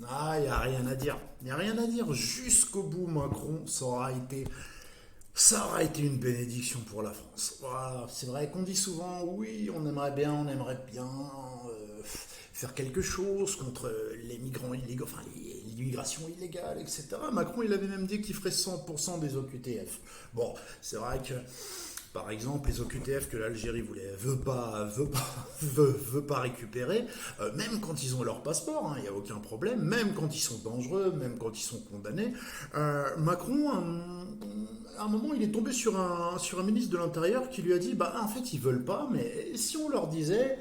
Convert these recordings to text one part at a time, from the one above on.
Ah, il n'y a rien à dire. Il n'y a rien à dire. Jusqu'au bout, Macron, ça aura été une bénédiction pour la France. Voilà, c'est vrai qu'on dit souvent, oui, on aimerait bien faire quelque chose contre les migrants illégaux, enfin l'immigration illégale, etc. Macron, il avait même dit qu'il ferait 100% des OQTF. Bon, c'est vrai que par exemple, les OQTF que l'Algérie veut pas récupérer, même quand ils ont leur passeport, il n'y a aucun problème, même quand ils sont dangereux, même quand ils sont condamnés. Macron, à un moment, il est tombé sur un ministre de l'Intérieur qui lui a dit, bah en fait, ils veulent pas, mais si on leur disait,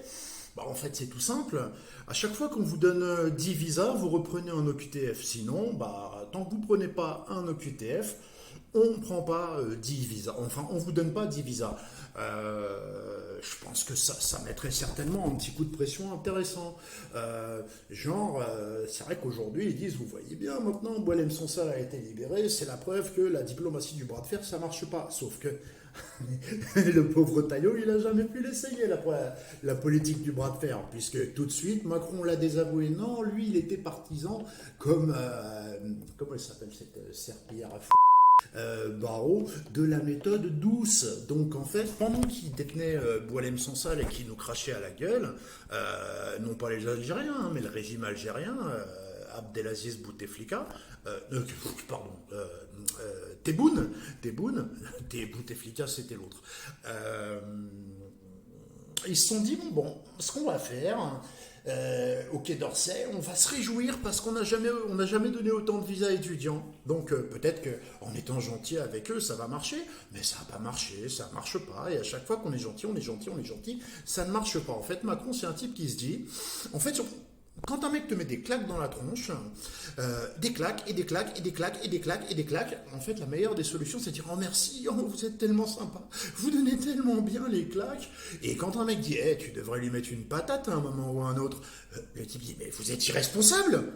bah en fait, c'est tout simple. À chaque fois qu'on vous donne 10 visas, vous reprenez un OQTF. Sinon, bah, tant que vous ne prenez pas un OQTF, on ne prend pas 10 visas. Enfin, on ne vous donne pas 10 visas. Je pense que ça mettrait certainement un petit coup de pression intéressant. C'est vrai qu'aujourd'hui, ils disent, vous voyez bien, maintenant, Boualem Sansal a été libéré, c'est la preuve que la diplomatie du bras de fer, ça marche pas. Sauf que le pauvre Taillot, il n'a jamais pu l'essayer, la politique du bras de fer, puisque tout de suite, Macron l'a désavoué. Non, lui, il était partisan comme, comment elle s'appelle cette serpillière à Barreau, de la méthode douce. Donc en fait, pendant qu'il détenait Boualem Sansal et qu'il nous crachait à la gueule, non pas les Algériens, mais le régime algérien, Abdelaziz Bouteflika, pardon, Tebboune, Bouteflika c'était l'autre. Ils se sont dit, bon, ce qu'on va faire, au Quai d'Orsay, on va se réjouir parce on n'a jamais donné autant de visas étudiants. Donc peut-être qu'en étant gentil avec eux, ça va marcher, mais ça n'a pas marché, ça ne marche pas. Et à chaque fois qu'on est gentil, on est gentil, on est gentil, ça ne marche pas. En fait, Macron, c'est un type qui se dit, en fait, quand un mec te met des claques dans la tronche, des claques et des claques et des claques et des claques et des claques, en fait, la meilleure des solutions, c'est de dire oh merci, oh, vous êtes tellement sympa, vous donnez tellement bien les claques. Et quand un mec dit eh, tu devrais lui mettre une patate à un moment ou à un autre, le type dit mais vous êtes irresponsable,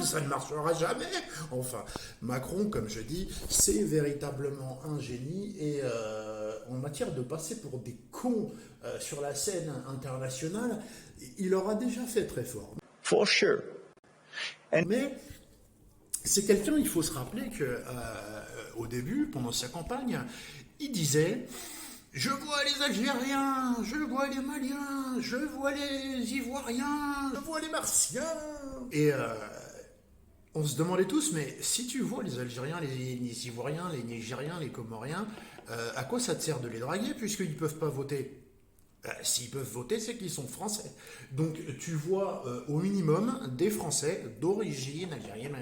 ça ne marchera jamais. Enfin, Macron, comme je dis, c'est véritablement un génie et en matière de passer pour des cons sur la scène internationale, il aura déjà fait très fort. For sure. And Mais c'est quelqu'un, il faut se rappeler que au début, pendant sa campagne, il disait je vois les Algériens, je vois les Maliens, je vois les Ivoiriens, je vois les Martiens. Et on se demandait tous, mais si tu vois les Algériens, les Ivoiriens, les Nigériens, les Comoriens, à quoi ça te sert de les draguer puisqu'ils ne peuvent pas voter? S'ils peuvent voter, c'est qu'ils sont français. Donc tu vois au minimum des Français d'origine algérienne.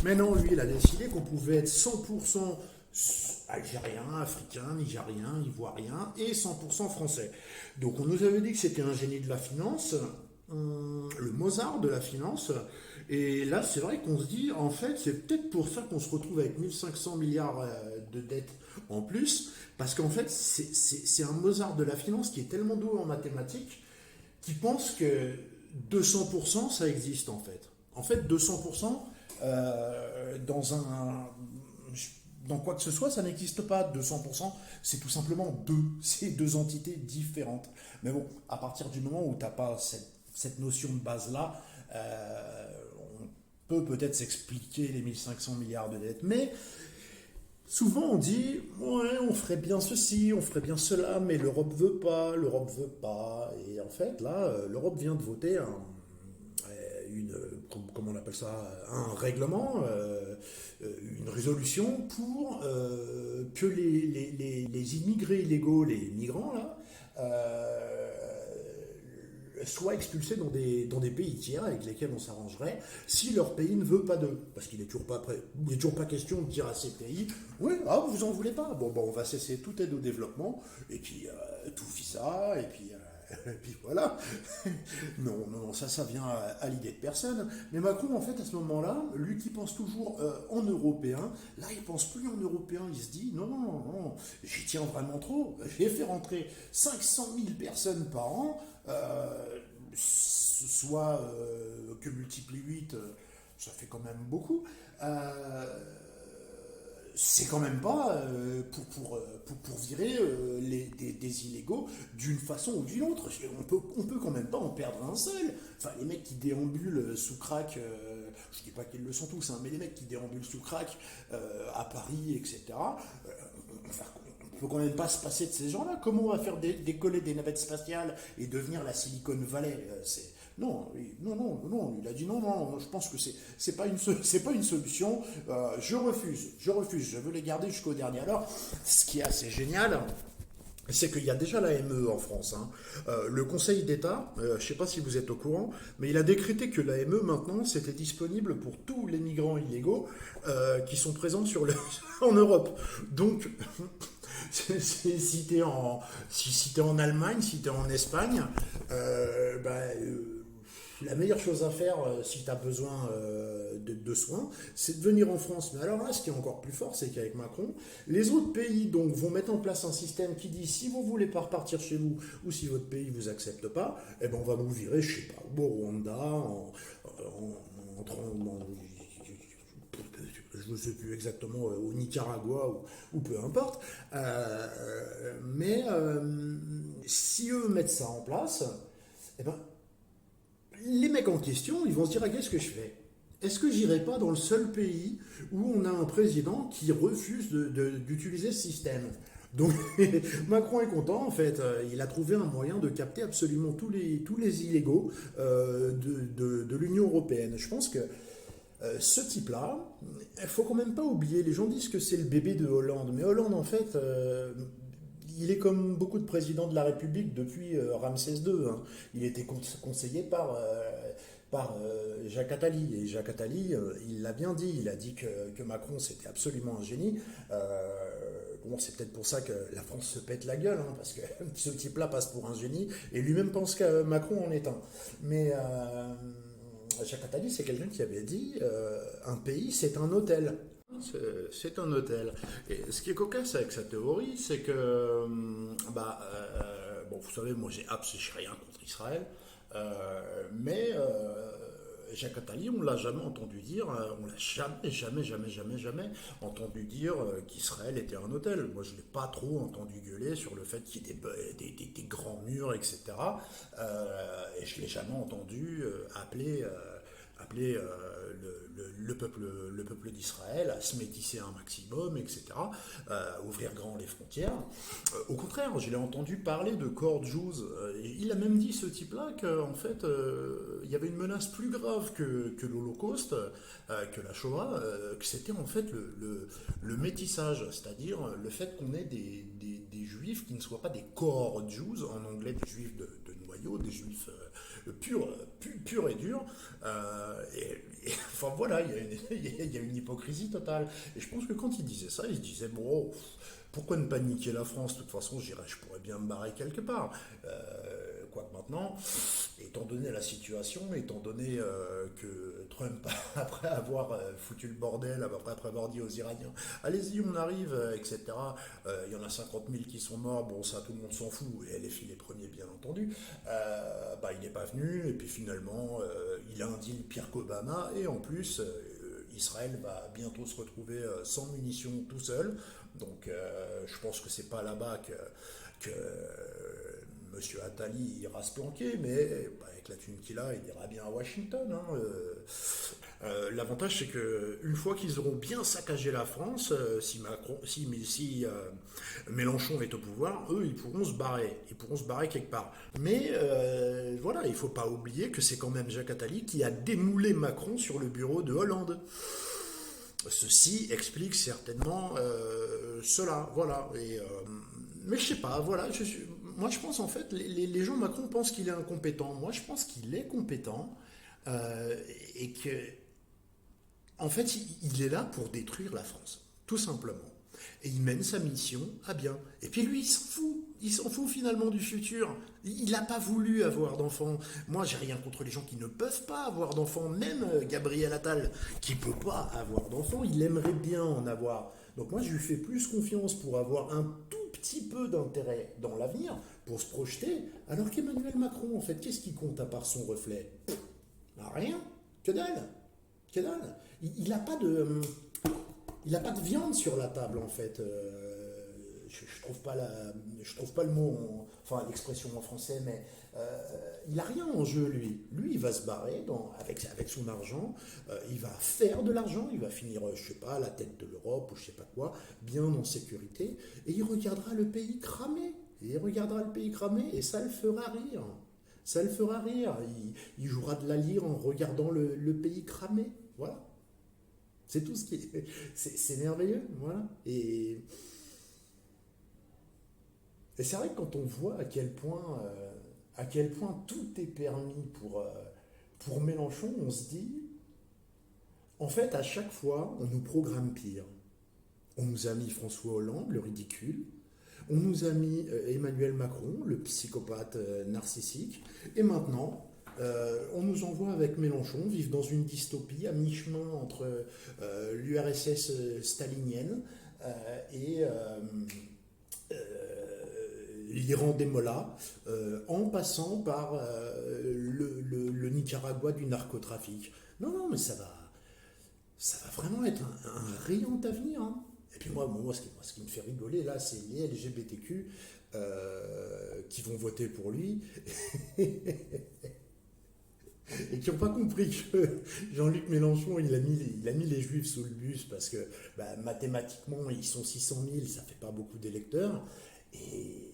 Mais non, lui, il a décidé qu'on pouvait être 100% algérien, africain, nigérien, ivoirien et 100% français. Donc on nous avait dit que c'était un génie de la finance, le Mozart de la finance. Et là, c'est vrai qu'on se dit, en fait, c'est peut-être pour ça qu'on se retrouve avec 1500 milliards de dettes en plus, parce qu'en fait, c'est un Mozart de la finance qui est tellement doué en mathématiques qui pense que 200%, ça existe en fait. En fait, 200%, dans quoi que ce soit, ça n'existe pas. 200%, c'est tout simplement c'est deux entités différentes. Mais bon, à partir du moment où tu n'as pas cette notion de base-là, on peut peut-être s'expliquer les 1500 milliards de dettes. Mais souvent on dit, ouais, on ferait bien ceci, on ferait bien cela, mais l'Europe veut pas, l'Europe veut pas. Et en fait, là, l'Europe vient de voter comment on appelle ça, un règlement, une résolution pour que les immigrés illégaux, les migrants, là, soient expulsés dans des pays tiers avec lesquels on s'arrangerait si leur pays ne veut pas d'eux. Parce qu'il n'est toujours pas prêt, il n'est toujours pas question de dire à ces pays oui, ah, vous en voulez pas. Bon, on va cesser toute aide au développement, et puis tout visa, et puis voilà. Non, ça vient à l'idée de personne. Mais Macron, en fait, à ce moment-là, lui qui pense toujours en européen, là, il pense plus en européen. Il se dit, non, j'y tiens vraiment trop. J'ai fait rentrer 500 000 personnes par an, soit que multiplie 8, ça fait quand même beaucoup. c'est quand même pas pour virer des illégaux d'une façon ou d'une autre. On peut quand même pas en perdre un seul. Enfin, les mecs qui déambulent sous crack, je dis pas qu'ils le sont tous, hein, mais les mecs qui déambulent sous crack à Paris, etc. Enfin, on peut quand même pas se passer de ces gens-là. Comment on va faire décoller des navettes spatiales et devenir la Silicon Valley? Non, non, il a dit non, je pense que c'est pas une solution. Je refuse, je veux les garder jusqu'au dernier. Alors, ce qui est assez génial, c'est qu'il y a déjà la ME en France, hein. Le Conseil d'État, je ne sais pas si vous êtes au courant, mais il a décrété que la ME maintenant c'était disponible pour tous les migrants illégaux qui sont présents en Europe. Donc, si t'es en Allemagne, si t'es en Espagne, la meilleure chose à faire si tu as besoin de soins, c'est de venir en France. Mais alors là, ce qui est encore plus fort, c'est qu'avec Macron, les autres pays donc, vont mettre en place un système qui dit si vous voulez pas repartir chez vous ou si votre pays vous accepte pas, eh ben on va vous virer, je sais pas, au Rwanda, je ne sais plus exactement, au Nicaragua ou peu importe. Mais si eux mettent ça en place, eh ben, les mecs en question, ils vont se dire, ah, qu'est-ce que je fais? Est-ce que j'irai pas dans le seul pays où on a un président qui refuse d'utiliser ce système? Donc Macron est content en fait, il a trouvé un moyen de capter absolument tous les illégaux de l'Union européenne. Je pense que ce type-là, il faut quand même pas oublier, les gens disent que c'est le bébé de Hollande, mais Hollande en fait, il est comme beaucoup de présidents de la République depuis Ramsès II, hein. Il était conseillé par Jacques Attali. Et Jacques Attali, il l'a bien dit, il a dit que Macron c'était absolument un génie. Bon, c'est peut-être pour ça que la France se pète la gueule, hein, parce que ce type-là passe pour un génie, et lui-même pense que Macron en est un. Mais Jacques Attali, c'est quelqu'un qui avait dit un pays, c'est un hôtel. C'est un hôtel. Et ce qui est cocasse avec sa théorie, c'est que, bon, vous savez, moi j'ai rien contre Israël, mais Jacques Attali, on l'a jamais entendu dire, on l'a jamais entendu dire qu'Israël était un hôtel. Moi, je l'ai pas trop entendu gueuler sur le fait qu'il y ait des grands murs, etc. Et je l'ai jamais entendu appeler le peuple d'Israël à se métisser un maximum, etc., ouvrir grand les frontières. Au contraire, je l'ai entendu parler de core Jews. Il a même dit, ce type-là, qu'en fait, il y avait une menace plus grave que l'Holocauste, que la Shoah, que c'était en fait le métissage, c'est-à-dire le fait qu'on ait des juifs qui ne soient pas des core Jews, en anglais des juifs de noyau, des juifs pur et dur. Enfin voilà, il y a une hypocrisie totale. Et je pense que quand il disait ça, il se disait, bon, pourquoi ne pas niquer la France? De toute façon, je pourrais bien me barrer quelque part. Quoique maintenant, étant donné la situation, étant donné que Trump, après avoir foutu le bordel, après avoir dit aux Iraniens, allez-y, on arrive, etc., il y en a 50 000 qui sont morts, bon, ça, tout le monde s'en fout, et les premiers, bien entendu, il n'est pas venu, et puis finalement, il a un deal pire qu'Obama, et en plus, Israël va bientôt se retrouver sans munitions tout seul, donc je pense que c'est pas là-bas que Monsieur Attali ira se planquer, mais avec la thune qu'il a, il ira bien à Washington, hein. L'avantage, c'est que une fois qu'ils auront bien saccagé la France, si Mélenchon est au pouvoir, eux, ils pourront se barrer. Ils pourront se barrer quelque part. Mais voilà, il ne faut pas oublier que c'est quand même Jacques Attali qui a démoulé Macron sur le bureau de Hollande. Ceci explique certainement cela. Voilà. Mais je sais pas, voilà. Moi, je pense en fait, les gens Macron pensent qu'il est incompétent. Moi, je pense qu'il est compétent et que, en fait, il est là pour détruire la France, tout simplement. Et il mène sa mission à bien. Et puis lui, il s'en fout. Il s'en fout finalement du futur. Il n'a pas voulu avoir d'enfants. Moi, j'ai rien contre les gens qui ne peuvent pas avoir d'enfants. Même Gabriel Attal, qui ne peut pas avoir d'enfants, il aimerait bien en avoir. Donc moi, je lui fais plus confiance pour avoir un tout petit peu d'intérêt dans l'avenir, pour se projeter, alors qu'Emmanuel Macron, en fait, qu'est-ce qui compte à part son reflet? Rien. Que dalle. Que dalle. Il n'a pas de... Il n'a pas de viande sur la table en fait. Je trouve pas je trouve pas le mot, enfin l'expression en français, mais il a rien en jeu lui. Lui, il va se barrer avec son argent. Il va faire de l'argent. Il va finir, je sais pas, à la tête de l'Europe ou je sais pas quoi, bien en sécurité. Et il regardera le pays cramer. Et il regardera le pays cramer et ça le fera rire. Ça le fera rire. Il jouera de la lyre en regardant le pays cramer. Voilà. C'est tout ce qui est. C'est merveilleux, voilà. Et c'est vrai que quand on voit à quel point tout est permis pour Mélenchon, on se dit, en fait, à chaque fois, on nous programme pire. On nous a mis François Hollande, le ridicule. On nous a mis Emmanuel Macron, le psychopathe narcissique. Et maintenant, on nous envoie avec Mélenchon vivre dans une dystopie à mi-chemin entre l'URSS stalinienne et l'Iran des Mollahs, en passant par le Nicaragua du narcotrafic. Non, non, mais ça va vraiment être un riant avenir. Hein. Et puis ce qui me fait rigoler là, c'est les LGBTQ qui vont voter pour lui et qui n'ont pas compris que Jean-Luc Mélenchon, il a mis les juifs sous le bus parce que mathématiquement, ils sont 600 000, ça fait pas beaucoup d'électeurs. Et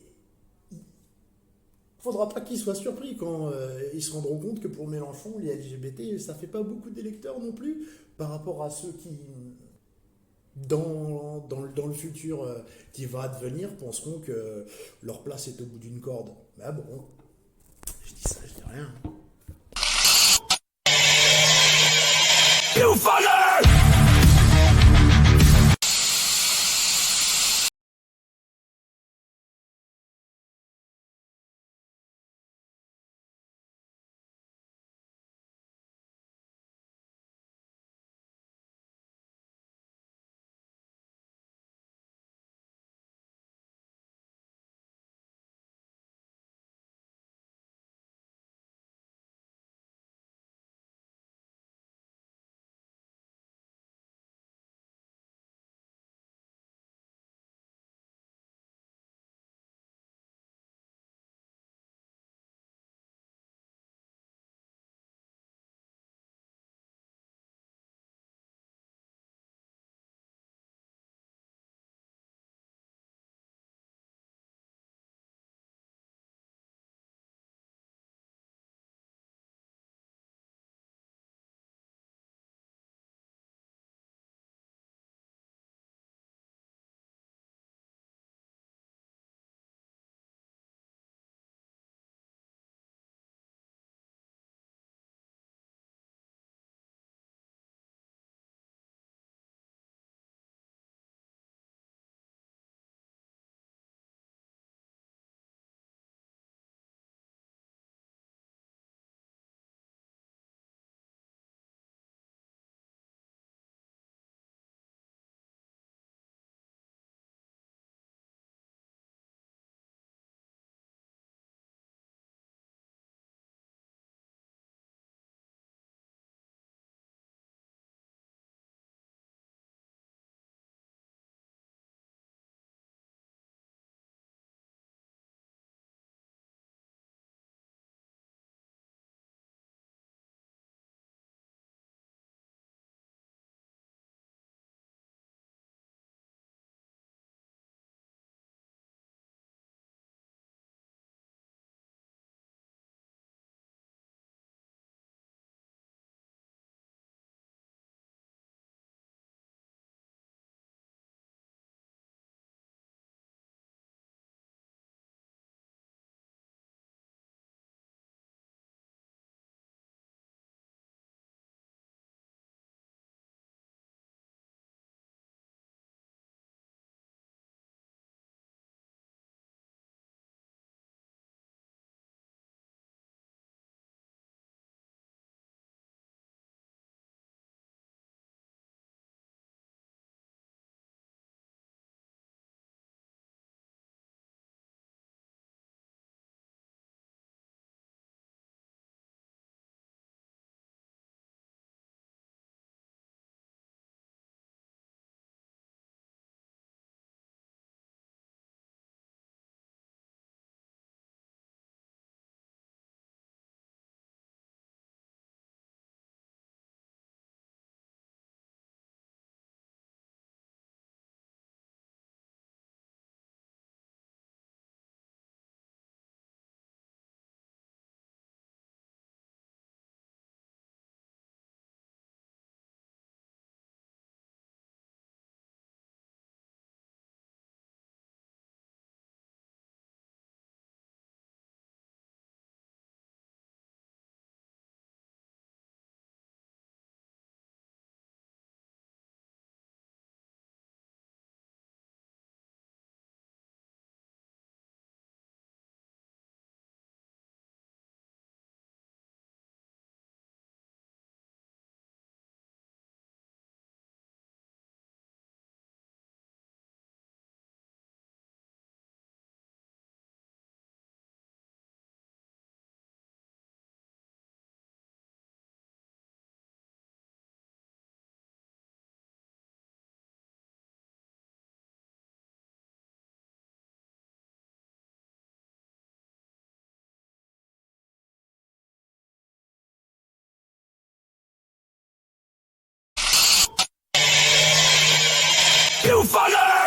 il ne faudra pas qu'ils soient surpris quand ils se rendront compte que pour Mélenchon, les LGBT, ça fait pas beaucoup d'électeurs non plus par rapport à ceux qui, dans le futur qui va advenir, penseront que leur place est au bout d'une corde. Mais bon, je dis ça, je dis rien. You fucker! You fucker!